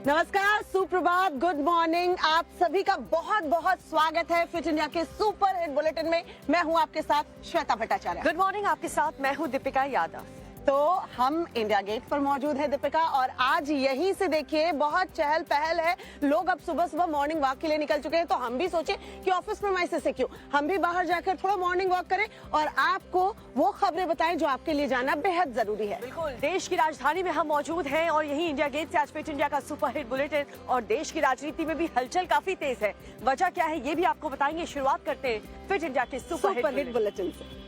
नमस्कार, सुप्रभात, good morning. आप सभी का बहुत बहुत स्वागत है फिट इंडिया के सुपर हिट बुलेटिन में। मैं हूं आपके साथ श्वेता भट्टाचार्य। गुड मॉर्निंग, आपके साथ मैं हूं दीपिका यादव। तो हम इंडिया गेट पर मौजूद है दीपिका, और आज यहीं से देखिए बहुत चहल पहल है। लोग अब सुबह सुबह मॉर्निंग वॉक के लिए निकल चुके हैं, तो हम भी सोचे कि ऑफिस प्रीमाइसेस से क्यों हम भी बाहर जाकर थोड़ा मॉर्निंग वॉक करें और आपको वो खबरें बताएं जो आपके लिए जानना बेहद जरूरी है। बिल्कुल, देश की राजधानी में हम मौजूद हैं और यही इंडिया गेट से आज फिट इंडिया का सुपर हिट बुलेटिन। और देश की राजनीति में भी हलचल काफी तेज है। वजह क्या है ये भी आपको बताएंगे। शुरुआत करते हैं फिट इंडिया के सुपर हिट बुलेटिन से।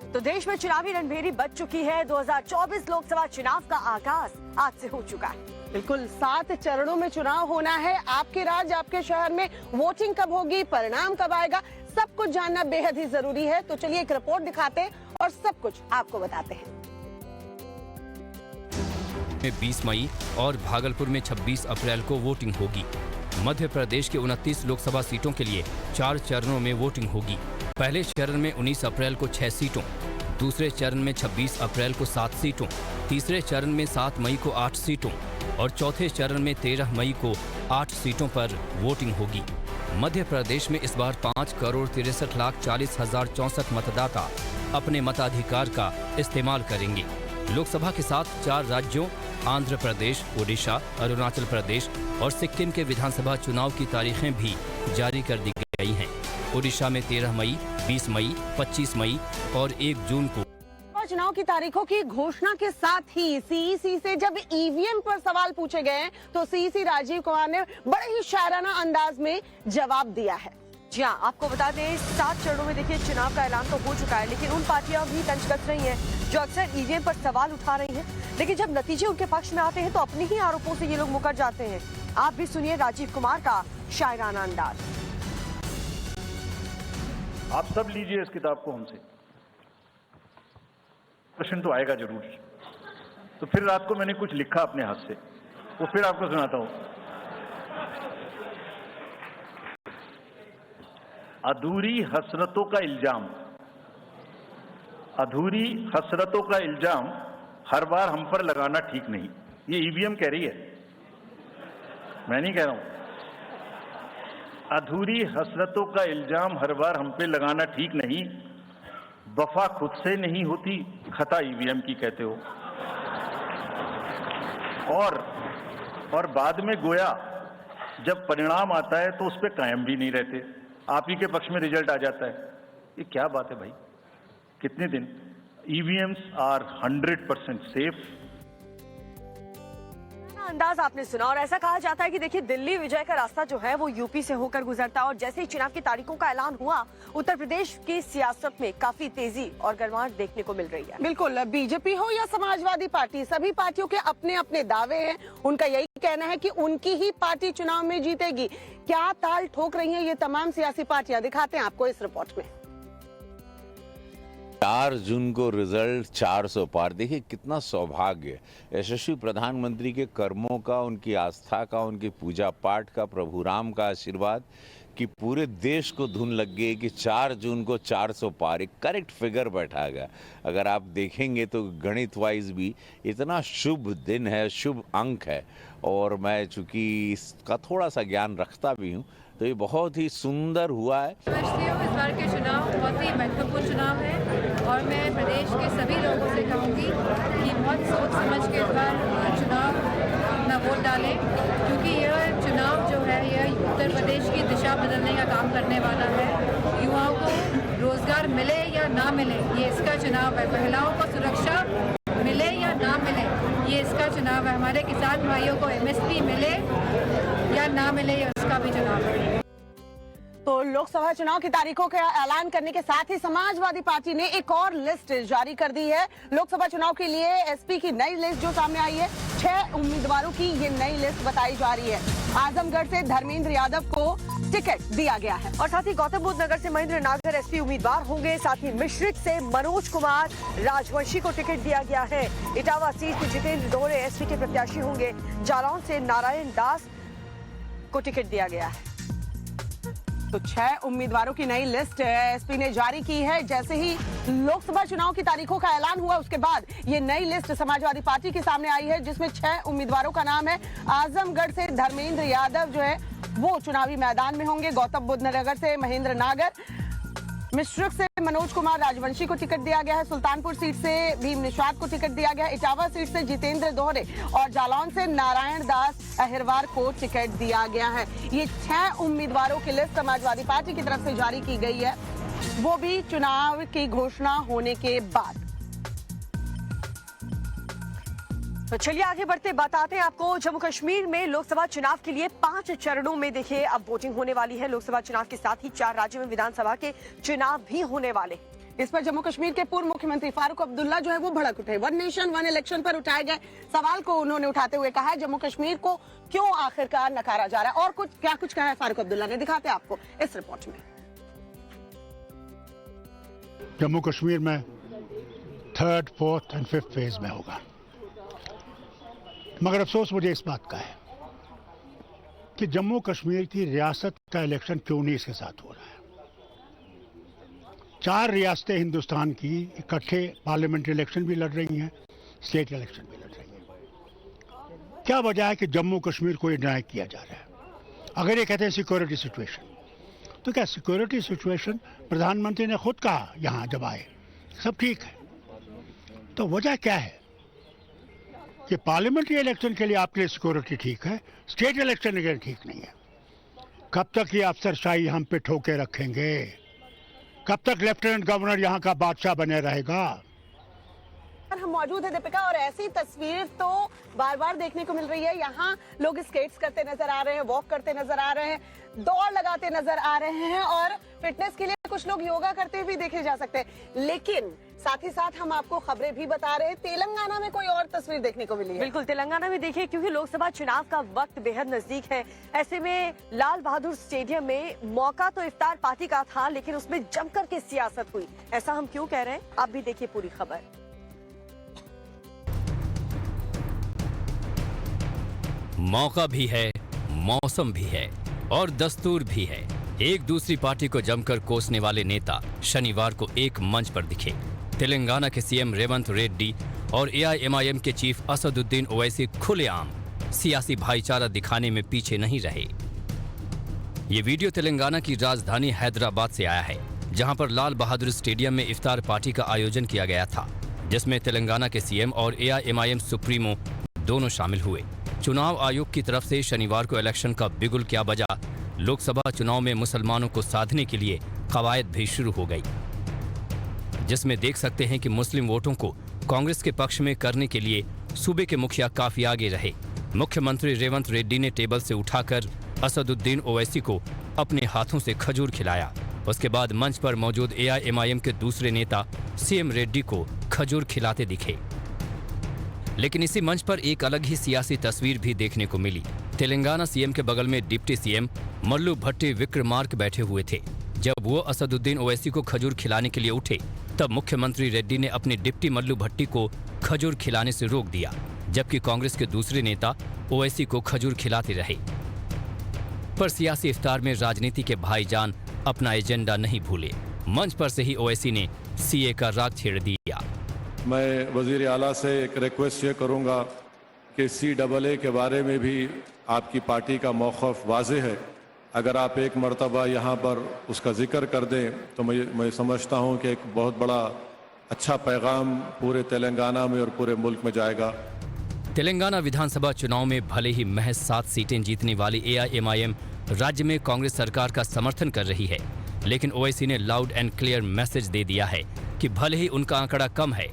तो देश में चुनावी रणभेरी बज चुकी है। 2024 लोकसभा चुनाव का आगाज आज से हो चुका है। बिल्कुल, 7 चरणों में चुनाव होना है। आपके राज्य, आपके शहर में वोटिंग कब होगी, परिणाम कब आएगा, सब कुछ जानना बेहद ही जरूरी है। तो चलिए एक रिपोर्ट दिखाते हैं और सब कुछ आपको बताते हैं। 20 मई और भागलपुर में 26 अप्रैल को वोटिंग होगी। मध्य प्रदेश के 29 लोकसभा सीटों के लिए 4 चरणों में वोटिंग होगी। पहले चरण में 19 अप्रैल को 6 सीटों, दूसरे चरण में 26 अप्रैल को 7 सीटों, तीसरे चरण में 7 मई को 8 सीटों और चौथे चरण में 13 मई को 8 सीटों पर वोटिंग होगी। मध्य प्रदेश में इस बार 5,63,40,064 मतदाता अपने मताधिकार का इस्तेमाल करेंगे। लोकसभा के साथ 4 राज्यों आंध्र प्रदेश, उड़ीसा, अरुणाचल प्रदेश और सिक्किम के विधानसभा चुनाव की तारीखें भी जारी कर दी गई हैं। उड़ीसा में 13 मई, 20 मई, 25 मई और 1 जून को। चुनाव की तारीखों की घोषणा के साथ ही सीईसी से जब ईवीएम पर सवाल पूछे गए तो सीईसी राजीव कुमार ने बड़े ही शायराना अंदाज में जवाब दिया है। जी हाँ, आपको बता दें 7 चरणों में देखिए चुनाव का ऐलान तो हो चुका है, लेकिन उन पार्टियां भी तंज कस रही हैं जो अक्सर ईवीएम पर सवाल उठा रही हैं। लेकिन जब नतीजे उनके पक्ष में आते हैं तो अपने ही आरोपों से ये लोग मुकर जाते हैं। आप भी सुनिए राजीव कुमार का शायराना अंदाज। आप सब लीजिए इस किताब को हमसे, प्रश्न तो आएगा जरूर। तो फिर रात को मैंने कुछ लिखा अपने हाथ से, वो फिर आपको सुनाता हूं। अधूरी हसरतों का इल्जाम, अधूरी हसरतों का इल्जाम हर बार हम पर लगाना ठीक नहीं। ये ईवीएम कह रही है, मैं नहीं कह रहा हूं। अधूरी हसरतों का इल्जाम हर बार हम पे लगाना ठीक नहीं। वफा खुद से नहीं होती, खता ईवीएम की कहते हो। और बाद में गोया जब परिणाम आता है तो उस पे कायम भी नहीं रहते। आप ही के पक्ष में रिजल्ट आ जाता है। ये क्या बात है भाई? कितने दिन? EVMs are 100% safe. अंदाज आपने सुना, और ऐसा कहा जाता है कि देखिए दिल्ली विजय का रास्ता जो है वो यूपी से होकर गुजरता है। और जैसे ही चुनाव की तारीखों का ऐलान हुआ, उत्तर प्रदेश की सियासत में काफी तेजी और गर्माहट देखने को मिल रही है। बिल्कुल, बीजेपी हो या समाजवादी पार्टी, सभी पार्टियों के अपने अपने दावे हैं। उनका यही कहना है कि उनकी ही पार्टी चुनाव में जीतेगी। क्या ताल ठोक रही हैं ये तमाम सियासी पार्टियां, दिखाते हैं आपको इस रिपोर्ट में। 4 जून को रिजल्ट 400 पार। देखिए कितना सौभाग्य, यशस्वी प्रधानमंत्री के कर्मों का, उनकी आस्था का, उनकी पूजा पाठ का, प्रभु राम का आशीर्वाद कि पूरे देश को धुन लग गई कि 4 जून को 400 पार। एक करेक्ट फिगर बैठा गया। अगर आप देखेंगे तो गणित वाइज भी इतना शुभ दिन है, शुभ अंक है। और मैं चूंकि इसका थोड़ा सा ज्ञान रखता भी हूँ तो ये बहुत ही सुंदर हुआ है। समझती हूँ इस बार के चुनाव बहुत ही महत्वपूर्ण चुनाव है और मैं प्रदेश के सभी लोगों से कहूँगी कि बहुत सोच समझ के इस बार चुनाव अपना वोट डालें, क्योंकि यह चुनाव जो है यह उत्तर प्रदेश की दिशा बदलने का काम करने वाला है। युवाओं को रोजगार मिले या ना मिले, ये इसका चुनाव है। महिलाओं को सुरक्षा मिले या ना मिले, ये इसका चुनाव है। हमारे किसान भाइयों को एमएसपी मिले या ना मिले, ये उसका भी चुनाव है। तो लोकसभा चुनाव की तारीखों का ऐलान करने के साथ ही समाजवादी पार्टी ने एक और लिस्ट जारी कर दी है। लोकसभा चुनाव के लिए एसपी की नई लिस्ट जो सामने आई है, 6 उम्मीदवारों की ये नई लिस्ट बताई जा रही है। आजमगढ़ से धर्मेंद्र यादव को टिकट दिया गया है और साथ ही गौतम बुद्ध नगर से महेंद्र नागर एसपी उम्मीदवार होंगे। साथ ही मिश्रिक से मनोज कुमार राजवंशी को टिकट दिया गया है। इटावा सीट से जितेंद्र दोहरे एसपी के प्रत्याशी होंगे। जालौन से नारायण दास को टिकट दिया गया है। तो 6 उम्मीदवारों की नई लिस्ट एसपी ने जारी की है। जैसे ही लोकसभा चुनाव की तारीखों का ऐलान हुआ उसके बाद ये नई लिस्ट समाजवादी पार्टी के सामने आई है, जिसमें 6 उम्मीदवारों का नाम है। आजमगढ़ से धर्मेंद्र यादव जो है वो चुनावी मैदान में होंगे। गौतम बुद्ध नगर से महेंद्र नागर, मिश्रिक से मनोज कुमार राजवंशी को टिकट दिया गया है। सुल्तानपुर सीट से भीम निषाद को टिकट दिया गया। इटावा सीट से जितेंद्र दोहरे और जालौन से नारायण दास अहिरवार को टिकट दिया गया है। ये 6 उम्मीदवारों की लिस्ट समाजवादी पार्टी की तरफ से जारी की गई है, वो भी चुनाव की घोषणा होने के बाद। तो चलिए आगे बढ़ते बताते हैं आपको। जम्मू कश्मीर में लोकसभा चुनाव के लिए 5 चरणों में देखिए अब वोटिंग होने वाली है। लोकसभा चुनाव के साथ ही 4 राज्यों में विधानसभा के चुनाव भी होने वाले। इस पर जम्मू कश्मीर के पूर्व मुख्यमंत्री फारूक अब्दुल्ला जो है वो भड़क उठे। वन नेशन वन इलेक्शन पर उठाए गए सवाल को उन्होंने उठाते हुए कहा है जम्मू कश्मीर को क्यों आखिरकार नकारा जा रहा है। और कुछ कहा है फारूक अब्दुल्ला ने, दिखाते हैं आपको इस रिपोर्ट में। जम्मू कश्मीर में 3rd, 4th and 5th phase में होगा, मगर अफसोस मुझे इस बात का है कि जम्मू कश्मीर की रियासत का इलेक्शन क्यों नहीं इसके साथ हो रहा है। 4 रियासतें हिंदुस्तान की इकट्ठे पार्लियामेंट्री इलेक्शन भी लड़ रही हैं, स्टेट इलेक्शन भी लड़ रही हैं। क्या वजह है कि जम्मू कश्मीर को ये डिनाई किया जा रहा है? अगर ये कहते हैं सिक्योरिटी सिचुएशन, तो क्या सिक्योरिटी सिचुएशन प्रधानमंत्री ने खुद कहा यहाँ जब आए सब ठीक है, तो वजह क्या है कि पार्लियामेंट्री इलेक्शन के लिए आपके लिए सिक्योरिटी ठीक है, स्टेट इलेक्शन के लिए ठीक नहीं है। कब तक ये अफसरशाही हम पे ठोके रखेंगे? कब तक लेफ्टिनेंट गवर्नर यहाँ का बादशाह बने रहेगा? हम मौजूद है दीपिका, और ऐसी तस्वीर तो बार बार देखने को मिल रही है। यहाँ लोग स्केट्स करते नजर आ रहे हैं, वॉक करते नजर आ रहे हैं, दौड़ लगाते नजर आ रहे हैं, और फिटनेस के लिए कुछ लोग योगा करते भी देखे जा सकते हैं। लेकिन साथ ही साथ हम आपको खबरें भी बता रहे हैं, तेलंगाना में कोई और तस्वीर देखने को मिली है। बिल्कुल, तेलंगाना में देखिए, क्योंकि लोकसभा चुनाव का वक्त बेहद नजदीक है, ऐसे में लाल बहादुर स्टेडियम में मौका तो इफ्तार पार्टी का था, लेकिन उसमें जमकर के सियासत हुई। ऐसा हम क्यों कह रहे हैं, आप भी देखिए पूरी खबर। मौका भी है, मौसम भी है और दस्तूर भी है। एक दूसरी पार्टी को जमकर कोसने वाले नेता शनिवार को एक मंच पर दिखे। तेलंगाना के सीएम रेवंत रेड्डी और एआईएमआईएम के चीफ असदुद्दीन ओवैसी खुलेआम सियासी भाईचारा दिखाने में पीछे नहीं रहे। ये वीडियो तेलंगाना की राजधानी हैदराबाद से आया है, जहां पर लाल बहादुर स्टेडियम में इफ्तार पार्टी का आयोजन किया गया था, जिसमें तेलंगाना के सीएम और एआईएमआईएम सुप्रीमो दोनों शामिल हुए। चुनाव आयोग की तरफ से शनिवार को इलेक्शन का बिगुल क्या बजा, लोकसभा चुनाव में मुसलमानों को साधने के लिए कवायद भी शुरू हो गई, जिसमें देख सकते हैं कि मुस्लिम वोटों को कांग्रेस के पक्ष में करने के लिए सूबे के मुखिया काफी आगे रहे। मुख्यमंत्री रेवंत रेड्डी ने टेबल से उठाकर असदुद्दीन ओवैसी को अपने हाथों से खजूर खिलाया। उसके बाद मंच पर मौजूद एआईएमआईएम के दूसरे नेता सीएम रेड्डी को खजूर खिलाते दिखे। लेकिन इसी मंच पर एक अलग ही सियासी तस्वीर भी देखने को मिली। तेलंगाना सीएम के बगल में डिप्टी सीएम मल्लू भट्टी विक्रमार्क बैठे हुए थे। जब वो असदुद्दीन ओवैसी को खजूर खिलाने के लिए उठे, तब मुख्यमंत्री रेड्डी ने अपने डिप्टी मल्लू भट्टी को खजूर खिलाने से रोक दिया, जबकि कांग्रेस के दूसरे नेता ओवैसी को खजूर खिलाते रहे। पर सियासी इफ्तार में राजनीति के भाईजान अपना एजेंडा नहीं भूले। मंच पर से ही ओवैसी ने सीए का राग छेड़ दिया। मैं वजीर आला से एक रिक्वेस्ट ये करूँगा कि CAA के बारे में भी आपकी पार्टी का मौक़िफ़ वाज़ेह है। अगर आप एक मरतबा यहाँ पर उसका जिक्र कर दें तो मैं समझता हूँ कि एक बहुत बड़ा अच्छा पैगाम पूरे तेलंगाना में और पूरे मुल्क में जाएगा। तेलंगाना विधानसभा चुनाव में भले ही महज 7 सीटें जीतने वाली एआईएमआईएम राज्य में कांग्रेस सरकार का समर्थन कर रही है, लेकिन ओवैसी ने लाउड एंड क्लियर मैसेज दे दिया है कि भले ही उनका आंकड़ा कम है,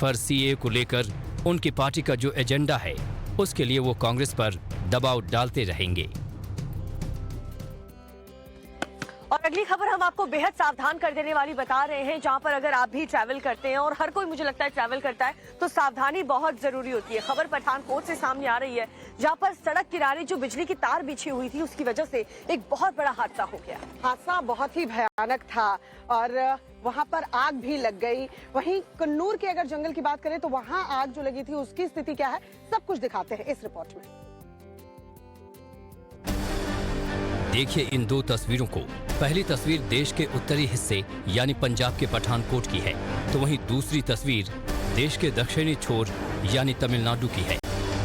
पर सीए को लेकर उनकी पार्टी का जो एजेंडा है उसके लिए वो कांग्रेस पर दबाव डालते रहेंगे। और अगली खबर हम आपको बेहद सावधान कर देने वाली बता रहे हैं, जहां पर अगर आप भी ट्रैवल करते हैं, और हर कोई मुझे लगता है ट्रैवल करता है, तो सावधानी बहुत जरूरी होती है। खबर पठानकोट से सामने आ रही है, जहां पर सड़क किनारे जो बिजली की तार बिछी हुई थी उसकी वजह से एक बहुत बड़ा हादसा हो गया। हादसा बहुत ही भयानक था और वहां पर आग भी लग गई। वहीं कन्नूर के अगर जंगल की बात करें तो वहां आग जो लगी थी उसकी स्थिति क्या है, सब कुछ दिखाते हैं इस रिपोर्ट में। देखिए इन दो तस्वीरों को। पहली तस्वीर देश के उत्तरी हिस्से यानी पंजाब के पठानकोट की है, तो वहीं दूसरी तस्वीर देश के दक्षिणी छोर यानी तमिलनाडु की है।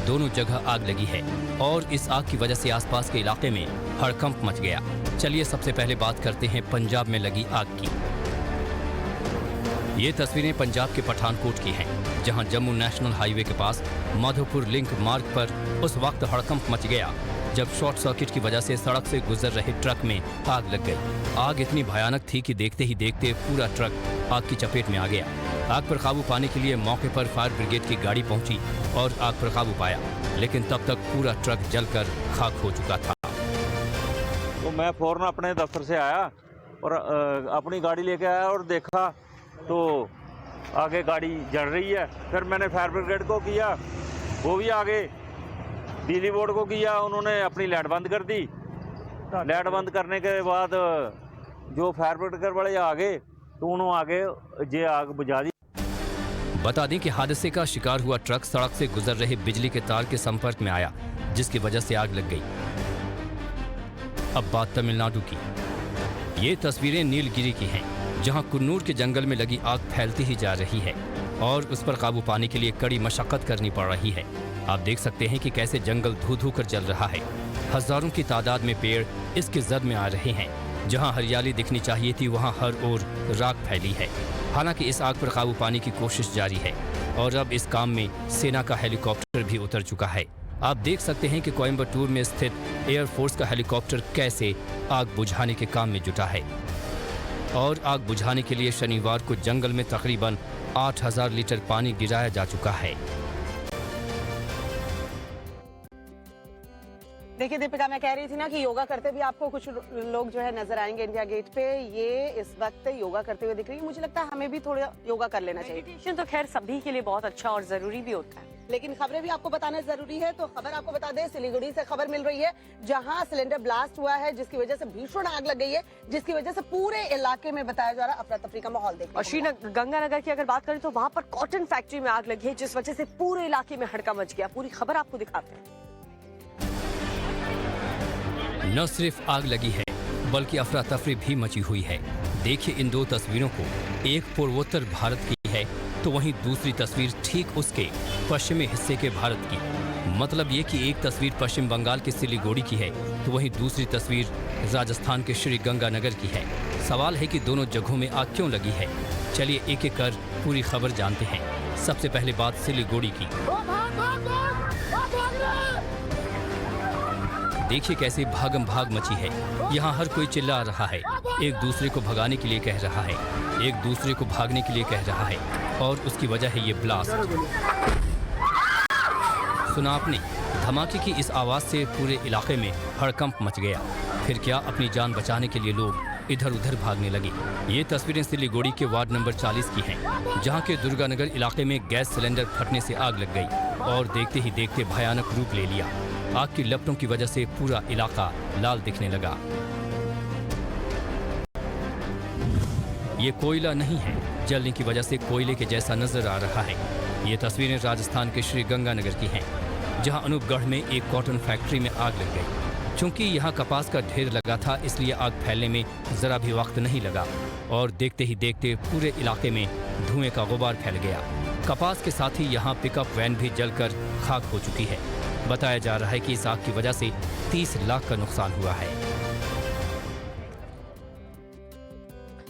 दोनों जगह आग लगी है और इस आग की वजह से आसपास के इलाके में हड़कंप मच गया। चलिए सबसे पहले बात करते हैं पंजाब में लगी आग की। ये तस्वीरें पंजाब के पठानकोट की हैं, जहां जम्मू नेशनल हाईवे के पास माधोपुर लिंक मार्ग पर उस वक्त हड़कंप मच गया जब शॉर्ट सर्किट की वजह से सड़क से गुजर रहे ट्रक में आग लग गई। आग इतनी भयानक थी कि देखते ही देखते पूरा ट्रक आग की चपेट में आ गया। आग पर काबू पाने के लिए मौके पर फायर ब्रिगेड की गाड़ी पहुंची और आग पर काबू पाया, लेकिन तब तक पूरा ट्रक जलकर खाक हो चुका था। तो मैं फौरन अपने दफ्तर से आया और अपनी गाड़ी लेके आया और देखा तो आगे गाड़ी जल रही है। फिर मैंने फायर ब्रिगेड को किया, वो भी आगे बिजली बोर्ड को किया, उन्होंने अपनी लाइट बंद कर दी। लाइट बंद करने के बाद जो फायर ब्रिगेड वाले आगे तो उन्होंने आगे ये आग बुझा दी। बता दें कि हादसे का शिकार हुआ ट्रक सड़क से गुजर रहे बिजली के तार के संपर्क में आया, जिसकी वजह से आग लग गई। अब बात तमिलनाडु की। ये तस्वीरें नीलगिरी की हैं, जहां कुन्नूर के जंगल में लगी आग फैलती ही जा रही है और उस पर काबू पाने के लिए कड़ी मशक्कत करनी पड़ रही है। आप देख सकते हैं कि कैसे जंगल धू-धू कर जल रहा है। हजारों की तादाद में पेड़ इसके जद में आ रहे हैं। जहां हरियाली दिखनी चाहिए थी, वहां हर ओर राख फैली है। हालांकि इस आग पर काबू पाने की कोशिश जारी है और अब इस काम में सेना का हेलीकॉप्टर भी उतर चुका है। आप देख सकते हैं कि कोयम्बटूर में स्थित एयरफोर्स का हेलीकॉप्टर कैसे आग बुझाने के काम में जुटा है। और आग बुझाने के लिए शनिवार को जंगल में तकरीबन 8000 लीटर पानी गिराया जा चुका है। देखिए दीपिका, मैं कह रही थी ना कि योगा करते भी आपको कुछ लोग जो है नजर आएंगे इंडिया गेट पे। ये इस वक्त योगा करते हुए दिख रही है। मुझे लगता है हमें भी थोड़ा योगा कर लेना चाहिए। मेडिटेशन तो खैर सभी के लिए बहुत अच्छा और जरूरी भी होता है, लेकिन खबरें भी आपको बताना जरूरी है। तो खबर आपको बता दें, सिलीगुड़ी से खबर मिल रही है, जहां सिलेंडर ब्लास्ट हुआ है, जिसकी वजह से भीषण आग लग गई है, जिसकी वजह से पूरे इलाके में बताया जा रहा अफरा तफरी का माहौल देखने और श्रीनगर गंगानगर की अगर बात करें तो वहां पर कॉटन फैक्ट्री में आग लगी है, जिस वजह से पूरे इलाके में हड़का मच गया। पूरी खबर आपको दिखाते हैं। न सिर्फ आग लगी है बल्कि अफरा तफरी भी मची हुई है। देखिए इन दो तस्वीरों को। एक पूर्वोत्तर भारत की है तो वहीं दूसरी तस्वीर ठीक उसके पश्चिमी हिस्से के भारत की। मतलब ये कि एक तस्वीर पश्चिम बंगाल के सिलीगुड़ी की है तो वहीं दूसरी तस्वीर राजस्थान के श्री गंगानगर की है। सवाल है कि दोनों जगहों में आग क्यों लगी है। चलिए एक एक कर पूरी खबर जानते हैं। सबसे पहले बात सिलीगुड़ी की। देखिए कैसे भागम भाग मची है। यहाँ हर कोई चिल्ला रहा है, एक दूसरे को भगाने के लिए कह रहा है, एक दूसरे को भागने के लिए कह रहा है और उसकी वजह है ये ब्लास्ट। सुना आपने? धमाके की इस आवाज से पूरे इलाके में हड़कंप मच गया। फिर क्या, अपनी जान बचाने के लिए लोग इधर उधर भागने लगे। ये तस्वीरें सिलीगुड़ी के वार्ड नंबर 40 की हैं, जहाँ के दुर्गानगर इलाके में गैस सिलेंडर फटने से आग लग गई और देखते ही देखते भयानक रूप ले लिया। आग की लपटों की वजह से पूरा इलाका लाल दिखने लगा। ये कोयला नहीं है, जलने की वजह से कोयले के जैसा नजर आ रहा है। ये तस्वीरें राजस्थान के श्री गंगानगर की हैं, जहां अनूपगढ़ में एक कॉटन फैक्ट्री में आग लग गई। चूंकि यहां कपास का ढेर लगा था, इसलिए आग फैलने में जरा भी वक्त नहीं लगा और देखते ही देखते पूरे इलाके में धुएं का गुबार फैल गया। कपास के साथ ही यहाँ पिकअप वैन भी जलकर खाक हो चुकी है। बताया जा रहा है कि इस आग की वजह से 30 लाख का नुकसान हुआ है।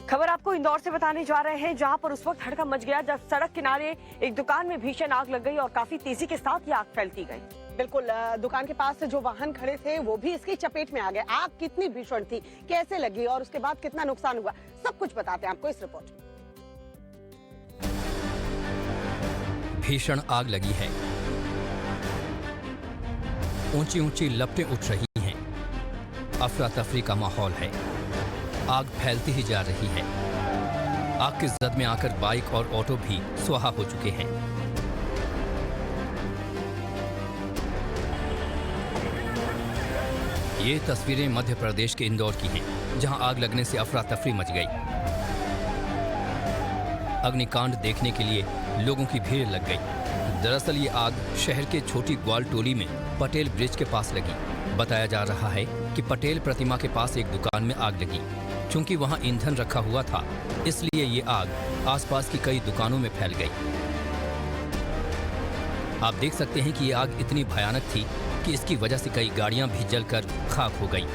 खबर आपको इंदौर से बताने जा रहे हैं, जहां पर उस वक्त हड़कंप मच गया जब सड़क किनारे एक दुकान में भीषण आग लग गई और काफी तेजी के साथ ये आग फैलती गई। बिल्कुल, दुकान के पास से जो वाहन खड़े थे वो भी इसकी चपेट में आ गए। आग कितनी भीषण थी, कैसे लगी और उसके बाद कितना नुकसान हुआ, सब कुछ बताते हैं आपको इस रिपोर्ट में। भीषण आग लगी है, ऊंची ऊंची लपटें उठ रही हैं, अफरा तफरी का माहौल है, आग फैलती ही जा रही है। आग के जद में आकर बाइक और ऑटो भी सुहा हो चुके हैं। ये तस्वीरें मध्य प्रदेश के इंदौर की हैं, जहां आग लगने से अफरा तफरी मच गई। अग्निकांड देखने के लिए लोगों की भीड़ लग गई। दरअसल ये आग शहर के छोटी ग्वाल टोली में पटेल ब्रिज के पास लगी। बताया जा रहा है कि पटेल प्रतिमा के पास एक दुकान में आग लगी। चूंकि वहां ईंधन रखा हुआ था, इसलिए ये आग आसपास की कई दुकानों में फैल गई। आप देख सकते हैं कि ये आग इतनी भयानक थी कि इसकी वजह से कई गाड़ियां भी जलकर खाक हो गई।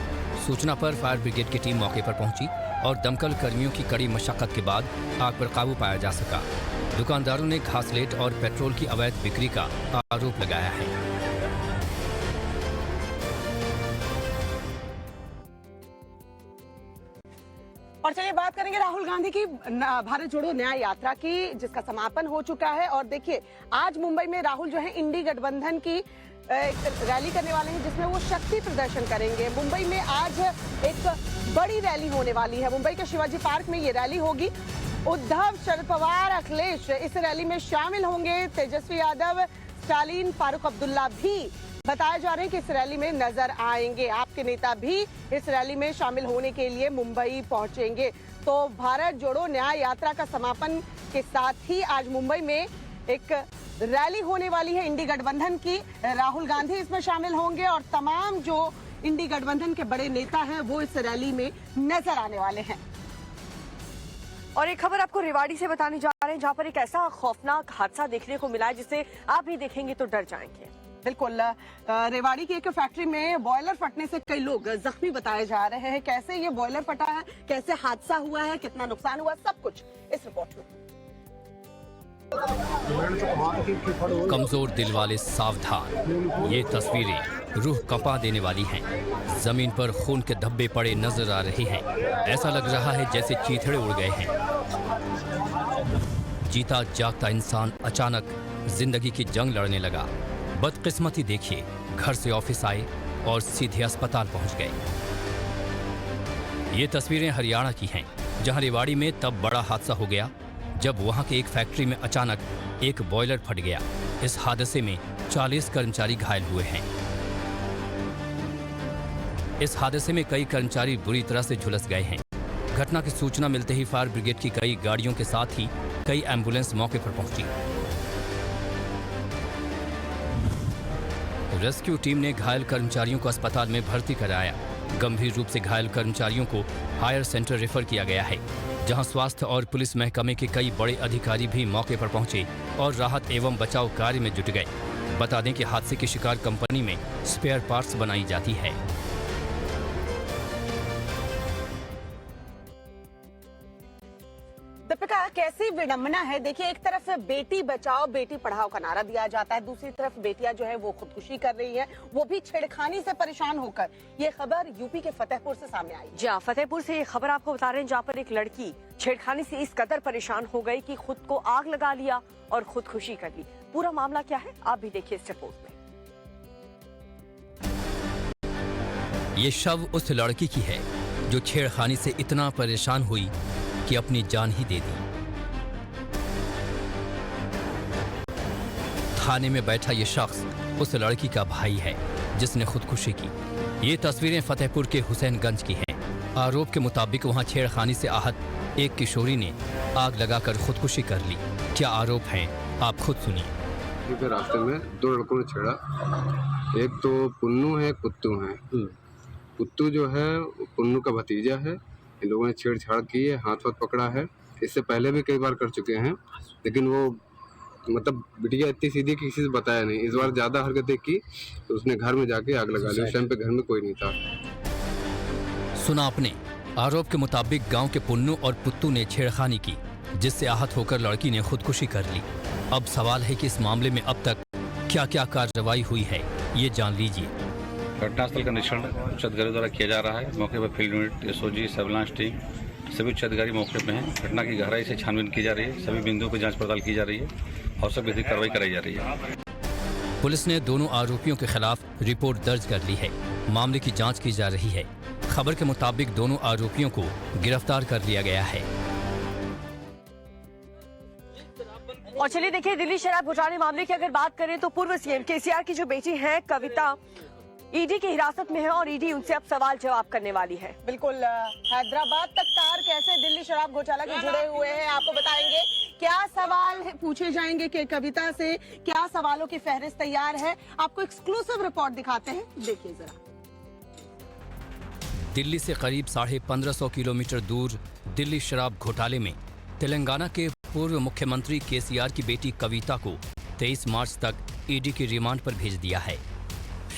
सूचना पर फायर ब्रिगेड की टीम मौके पर पहुंची और दमकल कर्मियों की कड़ी मशक्कत के बाद आग पर काबू पाया जा सका। दुकानदारों ने घासलेट और पेट्रोल की अवैध बिक्री का आरोप लगाया है। और चलिए बात करेंगे राहुल गांधी की भारत जोड़ो न्याय यात्रा की, जिसका समापन हो चुका है। और देखिए, आज मुंबई में राहुल जो है इंडी गठबंधन की रैली करने वाले हैं, जिसमें वो शक्ति प्रदर्शन करेंगे। मुंबई में आज एक बड़ी रैली होने वाली है। मुंबई के शिवाजी पार्क में ये रैली होगी। उद्धव, शरद पवार, अखिलेश इस रैली में शामिल होंगे। तेजस्वी यादव, स्टालिन, फारूक अब्दुल्ला भी बताया जा रहे हैं कि इस रैली में नजर आएंगे। आपके नेता भी इस रैली में शामिल होने के लिए मुंबई पहुंचेंगे। तो भारत जोड़ो न्याय यात्रा का समापन के साथ ही आज मुंबई में एक रैली होने वाली है इंडी गठबंधन की। राहुल गांधी इसमें शामिल होंगे और तमाम जो इंडी गठबंधन के बड़े नेता हैं वो इस रैली में नजर आने वाले हैं। और एक खबर आपको रेवाड़ी से बताने जा रहे हैं, जहां पर एक ऐसा खौफनाक हादसा देखने को मिला है जिसे आप भी देखेंगे तो डर जाएंगे। बिल्कुल, रेवाड़ी की एक फैक्ट्री में बॉयलर फटने से कई लोग जख्मी बताए जा रहे हैं। कैसे ये बॉयलर फटा है, कैसे हादसा हुआ है, कितना नुकसान हुआ, सब कुछ इस रिपोर्ट में। कमजोर दिल वाले सावधान, ये तस्वीरें रूह कंपा देने वाली हैं। जमीन पर खून के धब्बे पड़े नजर आ रहे हैं। ऐसा लग रहा है जैसे चीथड़े उड़ गए हैं। जीता जागता इंसान अचानक जिंदगी की जंग लड़ने लगा। बदकिस्मती देखिए, घर से ऑफिस आए और सीधे अस्पताल पहुंच गए। ये तस्वीरें हरियाणा की हैं, जहां रेवाड़ी में तब बड़ा हादसा हो गया जब वहां के एक फैक्ट्री में अचानक एक बॉयलर फट गया। इस हादसे में 40 कर्मचारी घायल हुए हैं। इस हादसे में कई कर्मचारी बुरी तरह से झुलस गए हैं। घटना की सूचना मिलते ही फायर ब्रिगेड की कई गाड़ियों के साथ ही कई एम्बुलेंस मौके पर पहुंची। रेस्क्यू टीम ने घायल कर्मचारियों को अस्पताल में भर्ती कराया। गंभीर रूप से घायल कर्मचारियों को हायर सेंटर रेफर किया गया है, जहां स्वास्थ्य और पुलिस महकमे के कई बड़े अधिकारी भी मौके पर पहुंचे और राहत एवं बचाव कार्य में जुट गए। बता दें कि हादसे की शिकार कंपनी में स्पेयर पार्ट्स बनाई जाती है। दीपिका, कैसी विडंबना है। देखिए, एक तरफ बेटी बचाओ बेटी पढ़ाओ का नारा दिया जाता है, दूसरी तरफ बेटियां जो है वो खुदकुशी कर रही है, वो भी छेड़खानी से परेशान होकर। ये खबर यूपी के फतेहपुर से सामने आई। जी हाँ, फतेहपुर से ये खबर आपको बता रहे हैं, जहाँ पर एक लड़की छेड़खानी से इस कदर परेशान हो गई कि खुद को आग लगा लिया और खुदकुशी कर ली। पूरा मामला क्या है आप भी देखिए इस रिपोर्ट में। ये शव उस लड़की की है जो छेड़खानी से इतना परेशान हुई कि अपनी जान ही दे दी। थाने में बैठा ये शख्स उस लड़की का भाई है जिसने खुदकुशी की। ये तस्वीरें फतेहपुर के हुसैनगंज की हैं। आरोप के मुताबिक वहां छेड़खानी से आहत एक किशोरी ने आग लगाकर खुदकुशी कर ली। क्या आरोप हैं आप खुद सुनिए। रास्ते में दो लड़कों ने छेड़ा, एक तो पुन्नू है, कुत्तू है। कुत्तू जो है पुन्नू का भतीजा है। इन लोगों ने छेड़छाड़ की है, हाथ पकड़ा है। इससे पहले भी कई बार कर चुके हैं, लेकिन वो मतलब बिटिया इतनी सीधी कि किसी से बताया नहीं। इस बार ज्यादा हरकतें की तो उसने घर में जाके आग लगा ली। उस टाइम पे घर में कोई नहीं था। सुना आपने, आरोप के मुताबिक गांव के पुन्नू और पुत्तू ने छेड़खानी की, जिससे आहत होकर लड़की ने खुदकुशी कर ली। अब सवाल है कि इस मामले में अब तक क्या क्या कार्रवाई हुई है, ये जान लीजिए। घटनास्थल का निरीक्षण उच्च अधिकारियों द्वारा किया जा रहा है। मौके पर field unit, SOG, surveillance team, सभी उच्च अधिकारी मौके पर हैं। घटना की गहराई से छानबीन की जा रही है। सभी बिंदुओं पर जांच पड़ताल की जा रही है और सब विधिक कार्रवाई कराई जा रही है। पुलिस ने दोनों आरोपियों के खिलाफ रिपोर्ट दर्ज कर ली है। मामले की जांच की जा रही है। खबर के मुताबिक दोनों आरोपियों को गिरफ्तार कर लिया गया है। और चलिए देखिए, दिल्ली शराब घोटाले मामले की अगर बात करें तो पूर्व सीएम केसीआर की जो बेटी है कविता, ईडी की हिरासत में है और ईडी उनसे अब सवाल जवाब करने वाली है। बिल्कुल, हैदराबाद तक तार कैसे दिल्ली शराब घोटाला के जुड़े हुए हैं आपको बताएंगे। क्या सवाल पूछे जाएंगे कि कविता से, क्या सवालों की फहरिस्त तैयार है, आपको एक्सक्लूसिव रिपोर्ट दिखाते हैं, देखिए जरा। दिल्ली से करीब 1550 किलोमीटर दूर दिल्ली शराब घोटाले में तेलंगाना के पूर्व मुख्यमंत्री केसीआर की बेटी कविता को 23 मार्च तक ईडी के रिमांड पर भेज दिया है।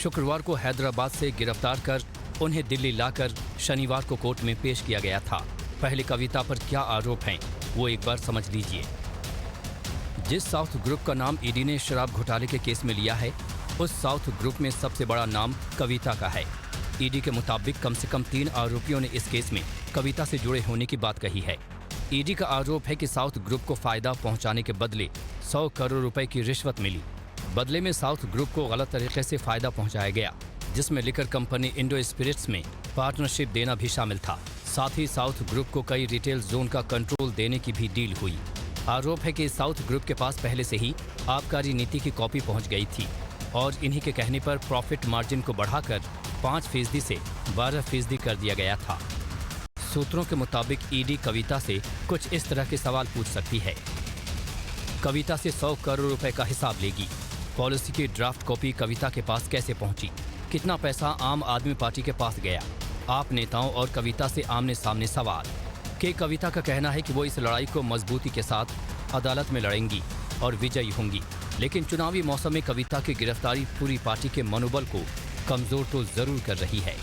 शुक्रवार को हैदराबाद से गिरफ्तार कर उन्हें दिल्ली लाकर शनिवार को कोर्ट में पेश किया गया था। पहले कविता पर क्या आरोप हैं वो एक बार समझ लीजिए। जिस साउथ ग्रुप का नाम ईडी ने शराब घोटाले के केस में लिया है, उस साउथ ग्रुप में सबसे बड़ा नाम कविता का है। ईडी के मुताबिक कम से कम 3 आरोपियों ने इस केस में कविता से जुड़े होने की बात कही है। ईडी का आरोप है कि साउथ ग्रुप को फायदा पहुंचाने के बदले 100 करोड़ रुपए की रिश्वत मिली। बदले में साउथ ग्रुप को गलत तरीके से फायदा पहुंचाया गया, जिसमें लिकर कंपनी इंडो स्पिरिट्स में पार्टनरशिप देना भी शामिल था। साथ ही साउथ ग्रुप को कई रिटेल जोन का कंट्रोल देने की भी डील हुई। आरोप है कि साउथ ग्रुप के पास पहले से ही आबकारी नीति की कॉपी पहुंच गई थी और इन्हीं के कहने पर प्रॉफिट मार्जिन को बढ़ाकर 5% से 12% कर दिया गया था। सूत्रों के मुताबिक ईडी कविता से कुछ इस तरह के सवाल पूछ सकती है। कविता से 100 करोड़ रुपए का हिसाब लेगी। पॉलिसी की ड्राफ्ट कॉपी कविता के पास कैसे पहुंची? कितना पैसा आम आदमी पार्टी के पास गया? आप नेताओं और कविता से आमने सामने सवाल कि कविता का कहना है कि वो इस लड़ाई को मजबूती के साथ अदालत में लड़ेंगी और विजयी होंगी, लेकिन चुनावी मौसम में कविता की गिरफ्तारी पूरी पार्टी के मनोबल को कमजोर तो जरूर कर रही है।